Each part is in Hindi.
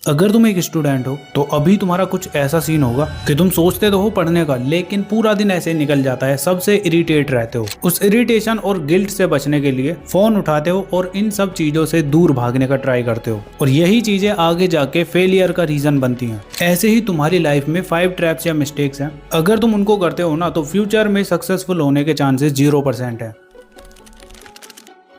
अगर तुम एक स्टूडेंट हो तो अभी तुम्हारा कुछ ऐसा सीन होगा कि तुम सोचते तो हो पढ़ने का, लेकिन पूरा दिन ऐसे निकल जाता है, सबसे इरिटेट रहते हो। उस इरिटेशन और गिल्ट से बचने के लिए फोन उठाते हो और इन सब चीजों से दूर भागने का ट्राई करते हो, और यही चीजें आगे जाके फेलियर का रीजन बनती हैं। ऐसे ही तुम्हारी लाइफ में 5 ट्रैप्स या मिस्टेक्स हैं, अगर तुम उनको करते हो ना तो फ्यूचर में सक्सेसफुल होने के चांसेस 0% है।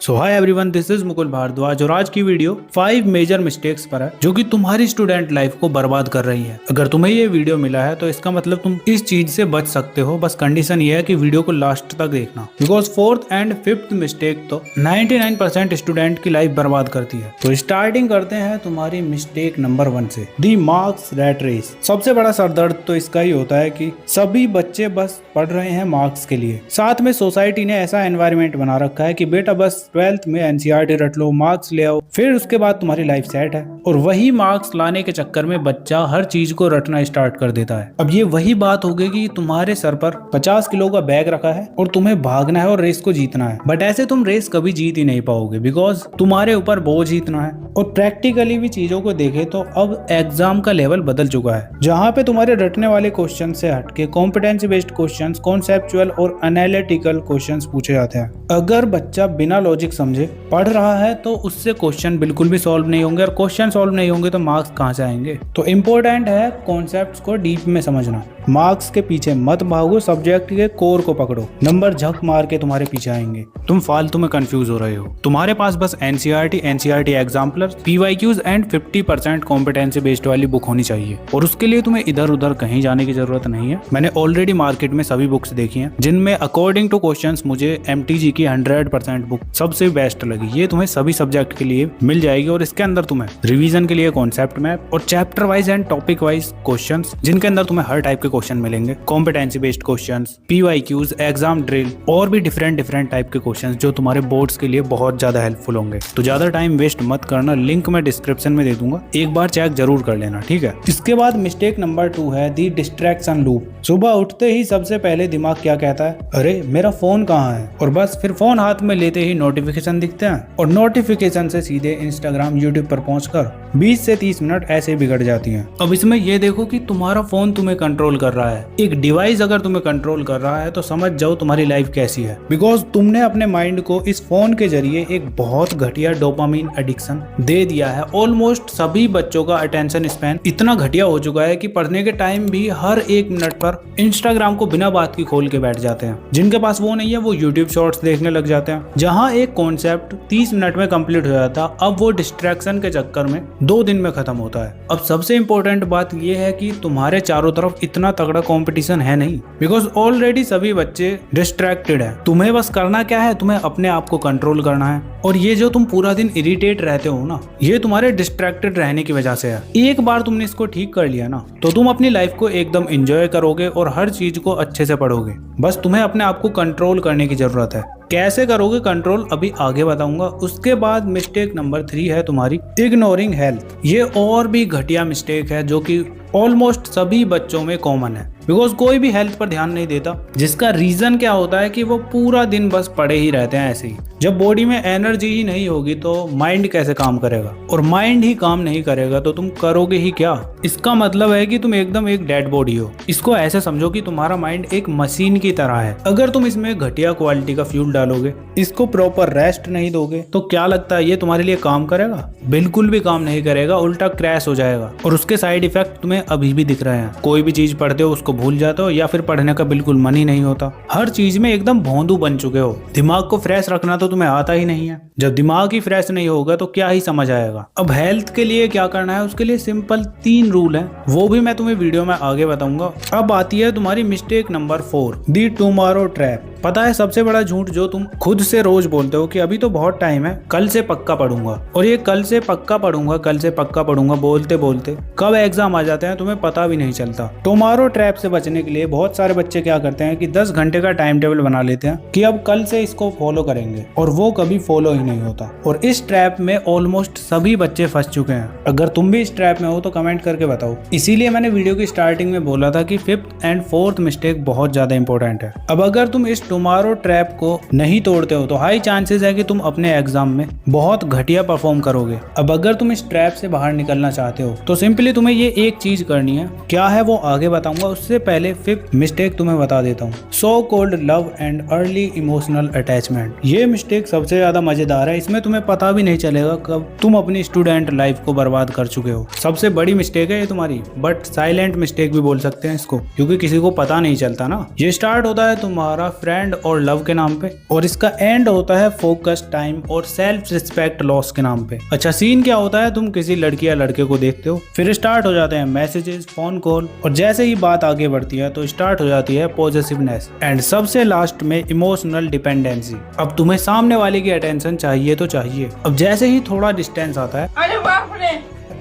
So hi everyone, this is Mukul Bhardwaj और आज की वीडियो 5 मेजर मिस्टेक्स पर है जो कि तुम्हारी स्टूडेंट लाइफ को बर्बाद कर रही है। अगर तुम्हें ये वीडियो मिला है तो इसका मतलब तुम इस चीज से बच सकते हो, बस कंडीशन ये है कि वीडियो को लास्ट तक देखना, because 4th and 5th mistake तो 99% स्टूडेंट की लाइफ बर्बाद करती है। तो स्टार्टिंग करते हैं तुम्हारी मिस्टेक नंबर 1 से, दी मार्क्स रैट रेस। सबसे बड़ा सरदर्द तो इसका ही होता है कि सभी बच्चे बस पढ़ रहे हैं मार्क्स के लिए, साथ में सोसाइटी ने ऐसा एनवायरनमेंट बना रखा है कि बेटा बस 12th में एनसीईआरटी रट लो, मार्क्स ले आओ, फिर उसके बाद तुम्हारी लाइफ सेट है। और वही मार्क्स लाने के चक्कर में बच्चा हर चीज को रटना स्टार्ट कर देता है। अब ये वही बात हो गई कि तुम्हारे सर पर 50 किलो का बैग रखा है और तुम्हें भागना है और रेस को जीतना है, बट ऐसे तुम रेस कभी जीत ही नहीं पाओगे, बिकॉज तुम्हारे ऊपर बोझ ही इतना है। और प्रैक्टिकली भी चीजों को देखे तो अब एग्जाम का लेवल बदल चुका है, जहाँ पे तुम्हारे रटने वाले क्वेश्चन से हटके कॉम्पिटेंसी बेस्ड क्वेश्चंस, कॉन्सेप्चुअल और एनालिटिकल क्वेश्चंस पूछे जाते हैं। अगर बच्चा बिना लॉजिक समझे पढ़ रहा है तो उससे क्वेश्चन बिल्कुल भी सॉल्व नहीं होंगे, और क्वेश्चन सॉल्व नहीं होंगे तो मार्क्स कहाँ से आएंगे। तो इम्पोर्टेंट है कॉन्सेप्ट्स को डीप में समझना, मार्क्स के पीछे मत भागो, सब्जेक्ट के कोर को पकड़ो, नंबर झक मार के तुम्हारे पीछे आएंगे। तुम फालतू में कंफ्यूज हो रहे हो, तुम्हारे पास बस NCERT exemplar, PYQs and 50% competency based वाली बुक होनी चाहिए, और उसके लिए तुम्हें इधर उधर कहीं जाने की जरूरत नहीं है। मैंने ऑलरेडी मार्केट में सभी बुक्स देखी हैं जिनमें अकॉर्डिंग टू क्वेश्चंस मुझे एमटीजी की 100% बुक सबसे बेस्ट लगी। ये तुम्हें सभी सब्जेक्ट के लिए मिल जाएगी, और इसके अंदर तुम्हें रिवीजन के लिए कॉन्सेप्ट मैप और chapter wise and topic wise questions, जिनके अंदर तुम्हें हर टाइप के क्वेश्चन मिलेंगे, competency based questions, PYQs, exam drill और भी डिफरेंट टाइप के क्वेश्चंस जो तुम्हारे बोर्ड्स के लिए बहुत ज्यादा हेल्पफुल होंगे। तो ज्यादा टाइम वेस्ट मत करना, लिंक मैं डिस्क्रिप्शन में दे दूंगा, एक बार चेक जरूर कर लेना, ठीक है। इसके बाद मिस्टेक नंबर 2 है दी डिस्ट्रैक्शन लूप। सुबह उठते ही सबसे पहले दिमाग क्या कहता है, अरे मेरा फोन कहाँ है, और बस फिर फोन हाथ में लेते ही नोटिफिकेशन दिखते हैं, और नोटिफिकेशन से सीधे इंस्टाग्राम, यूट्यूब पर पहुंचकर 20 से 30 मिनट ऐसे बिगड़ जाती हैं। अब इसमें ये देखो कि तुम्हारा फोन तुम्हें कंट्रोल कर रहा है, एक डिवाइस अगर तुम्हें कंट्रोल कर रहा है तो समझ जाओ तुम्हारी लाइफ कैसी है, बिकॉज तुमने अपने माइंड को इस फोन के जरिए एक बहुत घटिया डोपामिन एडिक्शन दे दिया है। ऑलमोस्ट सभी बच्चों का अटेंशन स्पैन इतना घटिया हो चुका है कि पढ़ने के टाइम भी हर 1 मिनट पर इंस्टाग्राम को बिना बात की खोल के बैठ जाते हैं। जिनके पास वो नहीं है वो यूट्यूब शॉर्ट्स देखने लग जाते हैं, जहाँ एक कॉन्सेप्ट 30 मिनट में कंप्लीट हो जाता, अब वो डिस्ट्रैक्शन के चक्कर में 2 दिन में खत्म होता है। अब सबसे इंपॉर्टेंट बात ये है कि तुम्हारे चारों तरफ इतना तगड़ा कंपटीशन है नहीं, बिकॉज ऑलरेडी सभी बच्चे डिस्ट्रैक्टेड है। तुम्हें बस करना क्या है, तुम्हें अपने आप को कंट्रोल करना है, और ये जो तुम पूरा दिन इरिटेट रहते हो ना, ये तुम्हारे डिस्ट्रैक्टेड रहने की वजह से है। एक बार तुमने इसको ठीक कर लिया ना तो तुम अपनी लाइफ को एकदम एंजॉय करोगे और हर चीज को अच्छे से पढ़ोगे। बस तुम्हें अपने आप को कंट्रोल करने की जरूरत है। कैसे करोगे कंट्रोल अभी आगे बताऊंगा। उसके बाद मिस्टेक नंबर 3 है तुम्हारी इग्नोरिंग हेल्थ। ये और भी घटिया मिस्टेक है जो कि ऑलमोस्ट सभी बच्चों में कॉमन है, बिकॉज कोई भी हेल्थ पर ध्यान नहीं देता, जिसका रीजन क्या होता है कि वो पूरा दिन बस पड़े ही रहते हैं ऐसे ही। जब बॉडी में एनर्जी ही नहीं होगी तो माइंड कैसे काम करेगा, और माइंड ही काम नहीं करेगा तो तुम करोगे ही क्या। इसका मतलब है कि तुम एकदम एक डेड बॉडी हो। इसको ऐसे समझो कि तुम्हारा माइंड एक मशीन की तरह है। अगर तुम इसमें घटिया क्वालिटी का फ्यूल डालोगे, इसको प्रॉपर रेस्ट नहीं दोगे, तो क्या लगता है ये तुम्हारे लिए काम करेगा? बिल्कुल भी काम नहीं करेगा, उल्टा क्रैश हो जाएगा। और उसके साइड इफेक्ट तुम्हें अभी भी दिख रहे हैं। कोई भी चीज पढ़ते हो उसको भूल जाते हो, या फिर पढ़ने का बिल्कुल मन ही नहीं होता। हर चीज में एकदम भोंदू बन चुके हो। दिमाग को फ्रेश रखना तो तुम्हें आता ही नहीं है। जब दिमाग ही फ्रेश नहीं होगा तो क्या ही समझ आएगा। अब हेल्थ के लिए क्या करना है, उसके लिए सिंपल 3 रूल है, वो भी मैं तुम्हें वीडियो में आगे बताऊंगा। अब आती है तुम्हारी मिस्टेक नंबर 4, दी टुमारो ट्रैप। पता है सबसे बड़ा झूठ जो तुम खुद से रोज बोलते हो कि अभी तो बहुत टाइम है, कल से पक्का पढ़ूंगा, और ये कल से पक्का पढ़ूंगा, कल से पक्का पढ़ूंगा बोलते बोलते कब एग्जाम आ जाते हैं तुम्हें पता भी नहीं चलता। टुमारो ट्रैप से बचने के लिए बहुत सारे बच्चे क्या करते हैं कि 10 घंटे का टाइम टेबल बना लेते हैं कि अब कल से इसको फॉलो करेंगे, और वो कभी फॉलो ही नहीं होता। और इस ट्रैप में ऑलमोस्ट सभी बच्चे फंस चुके हैं। अगर तुम भी इस ट्रैप में हो तो कमेंट करके बताओ। इसीलिए मैंने वीडियो की स्टार्टिंग में बोला था कि 5th एंड 4th मिस्टेक बहुत ज्यादा इंपॉर्टेंट है। अब अगर तुम इस टुमारो ट्रैप को नहीं तोड़ते हो तो हाई चांसेस है कि तुम अपने एग्जाम में बहुत घटिया परफॉर्म करोगे। अब अगर तुम इस ट्रैप से बाहर निकलना चाहते हो तो सिंपली तुम्हें ये एक चीज करनी है। क्या है वो आगे बताऊंगा, उससे पहले फिफ्थ मिस्टेक तुम्हें बता देता हूँ, so called love and early emotional attachment. ये मिस्टेक सबसे ज्यादा मजेदार है, इसमें तुम्हें पता भी नहीं चलेगा कब तुम अपनी स्टूडेंट लाइफ को बर्बाद कर चुके हो। सबसे बड़ी मिस्टेक है ये तुम्हारी, बट साइलेंट मिस्टेक भी बोल सकते हैं इसको, क्योंकि किसी को पता नहीं चलता ना। ये स्टार्ट होता है तुम्हारा फ्रेंड और लव के नाम पे, और इसका एंड होता है फोकस, टाइम और सेल्फ रिस्पेक्ट लॉस के नाम पे। अच्छा, सीन क्या होता है, तुम किसी लड़की या लड़के को देखते हो, फिर स्टार्ट हो जाते हैं मैसेजेस, फोन कॉल, और जैसे ही बात आगे बढ़ती है तो स्टार्ट हो जाती है पॉजेसिवनेस एंड सबसे लास्ट में इमोशनल डिपेंडेंसी। अब तुम्हें सामने वाले की अटेंशन चाहिए तो चाहिए। अब जैसे ही थोड़ा डिस्टेंस आता है, अरे बाप रे,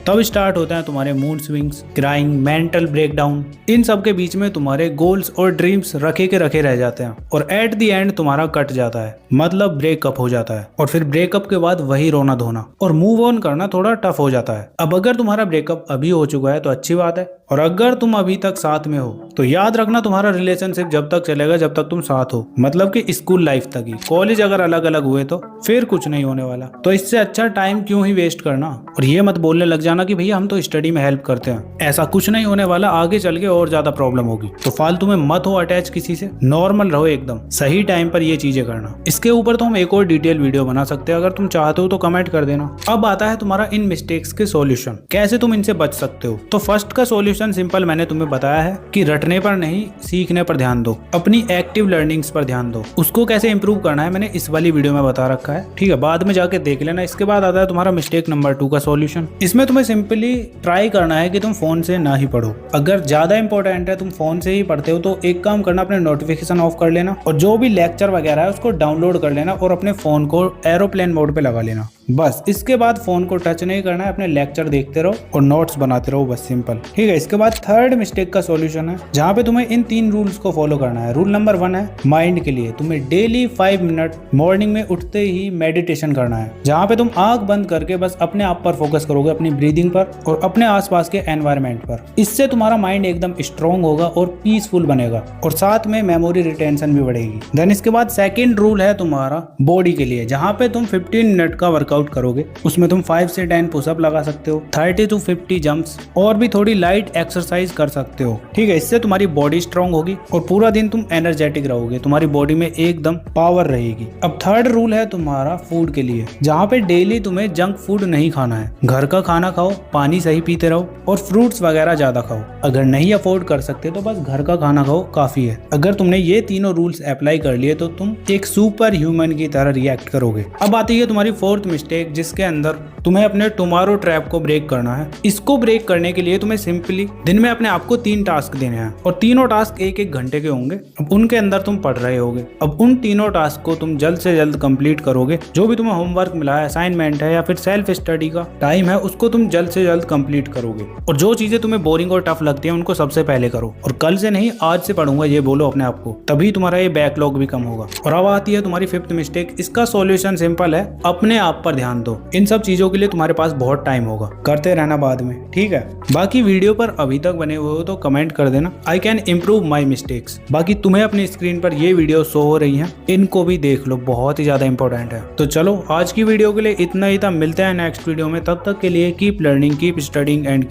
तब स्टार्ट होते हैं तुम्हारे mood swings, crying, mental breakdown. इन सब के बीच में तुम्हारे गोल्स और ड्रीम्स रखे के रखे रह जाते हैं, और एट द एंड तुम्हारा कट जाता है, मतलब ब्रेकअप हो जाता है। और फिर ब्रेकअप के बाद वही रोना धोना और मूव ऑन करना थोड़ा टफ हो जाता है। अब अगर तुम्हारा ब्रेकअप अभी हो चुका है तो अच्छी बात है, और अगर तुम अभी तक साथ में हो तो याद रखना तुम्हारा रिलेशनशिप जब तक चलेगा जब तक तुम साथ हो, मतलब कि स्कूल लाइफ तक ही। कॉलेज अगर अलग अलग हुए तो फिर कुछ नहीं होने वाला, तो इससे अच्छा टाइम क्यों ही वेस्ट करना। और ये मत बोलने लग जाना कि भैया हम तो स्टडी में हेल्प करते हैं, ऐसा कुछ नहीं होने वाला, आगे चल के और ज्यादा प्रॉब्लम होगी। तो फालतू में मत हो अटैच किसी से, नॉर्मल रहो एकदम, सही टाइम पर ये चीजें करना। इसके ऊपर तो हम एक और डिटेल वीडियो बना सकते हैं, अगर तुम चाहते हो तो कमेंट कर देना। अब आता है तुम्हारा इन मिस्टेक्स के सॉल्यूशन, कैसे तुम इनसे बच सकते हो। तो फर्स्ट का सॉल्यूशन सिंपल मैंने तुम्हें बताया है कि रटने पर नहीं, सीखने पर ध्यान दो, अपनी एक्टिव लर्निंग्स पर ध्यान दो। उसको कैसे इंप्रूव करना है मैंने इस वाली वीडियो में बता रखा है, ठीक है, बाद में जाके देख लेना। इसके बाद आता है तुम्हारा मिस्टेक नंबर 2 का सॉल्यूशन। इसमें तुम्हें सिंपली ट्राई करना है कि तुम फोन से ना ही पढ़ो। अगर ज्यादा इंपॉर्टेंट है, तुम फोन से ही पढ़ते हो, तो एक काम करना, अपने नोटिफिकेशन ऑफ कर लेना, और जो भी लेक्चर वगैरह है उसको डाउनलोड कर लेना, और अपने फोन को एरोप्लेन मोड पे लगा लेना। बस इसके बाद फोन को टच नहीं करना है, अपने लेक्चर देखते रहो और नोट्स बनाते रहो, बस सिंपल, ठीक है। इसके बाद थर्ड मिस्टेक का सॉल्यूशन है, जहाँ पे तुम्हें इन 3 रूल्स को फॉलो करना है। रूल नंबर 1 है माइंड के लिए, तुम्हें डेली 5 मिनट मॉर्निंग में उठते ही मेडिटेशन करना है, जहाँ पे तुम आंख बंद करके बस अपने आप पर फोकस करोगे, अपनी ब्रीदिंग पर और अपने आसपास के एनवायरनमेंट पर। इससे तुम्हारा माइंड एकदम स्ट्रॉन्ग होगा और पीसफुल बनेगा, और साथ में मेमोरी रिटेंशन भी बढ़ेगी। देन इसके बाद सेकेंड रूल है तुम्हारा बॉडी के लिए, जहाँ पे तुम 15 मिनट का वर्कआउट करोगे, उसमें तुम 5 से 10 पुशअप लगा सकते हो, 30 to 50 जंप्स, और भी थोड़ी लाइट एक्सरसाइज कर सकते हो, ठीक है। इससे तुम्हारी बॉडी स्ट्रांग होगी और पूरा दिन तुम एनर्जेटिक रहोगे, तुम्हारी बॉडी में एकदम पावर रहेगी। अब थर्ड रूल है तुम्हारा फूड के लिए, जहाँ पे डेली तुम्हें जंक फूड नहीं खाना है, घर का खाना खाओ, पानी सही पीते रहो और फ्रूट्स वगैरह ज्यादा खाओ। अगर नहीं अफोर्ड कर सकते तो बस घर का खाना खाओ, काफी है। अगर तुमने ये तीनों रूल्स अप्लाई कर लिए तो तुम एक सुपर ह्यूमन की तरह रिएक्ट करोगे। अब आती है तुम्हारी फोर्थ मिस्टेक, जिसके अंदर तुम्हें अपने टुमारो ट्रैप को ब्रेक करना है। इसको ब्रेक करने के लिए तुम्हें सिंपली दिन में अपने आप को 3 टास्क देने हैं, और तीनों टास्क 1-1 घंटे के होंगे। अब उनके अंदर तुम पढ़ रहे होगे, अब उन तीनों टास्क को तुम जल्द से जल्द कंप्लीट करोगे। जो भी तुम्हें होमवर्क मिला है, असाइनमेंट है या फिर सेल्फ स्टडी का टाइम है, उसको तुम जल्द से जल्द कंप्लीट करोगे। और जो चीजें तुम्हें बोरिंग और टफ लगती है उनको सबसे पहले करो, और कल से नहीं आज से पढ़ूंगा ये बोलो अपने आप को, तभी तुम्हारा ये बैकलॉग भी कम होगा। और अब आती है तुम्हारी फिफ्थ मिस्टेक। इसका सॉल्यूशन सिंपल है, अपने आप पर ध्यान दो। इन सब चीजों के लिए तुम्हारे पास बहुत टाइम होगा, करते रहना बाद में, ठीक है। बाकी वीडियो पर अभी तक बने हुए हो तो कमेंट कर देना, I can improve my mistakes. बाकी तुम्हें अपनी स्क्रीन पर ये वीडियो शो हो रही है, इनको भी देख लो, बहुत ही ज्यादा इंपॉर्टेंट है। तो चलो आज की वीडियो के लिए इतना ही था, मिलते हैं नेक्स्ट वीडियो में। तब तक के लिए keep learning, keep studying and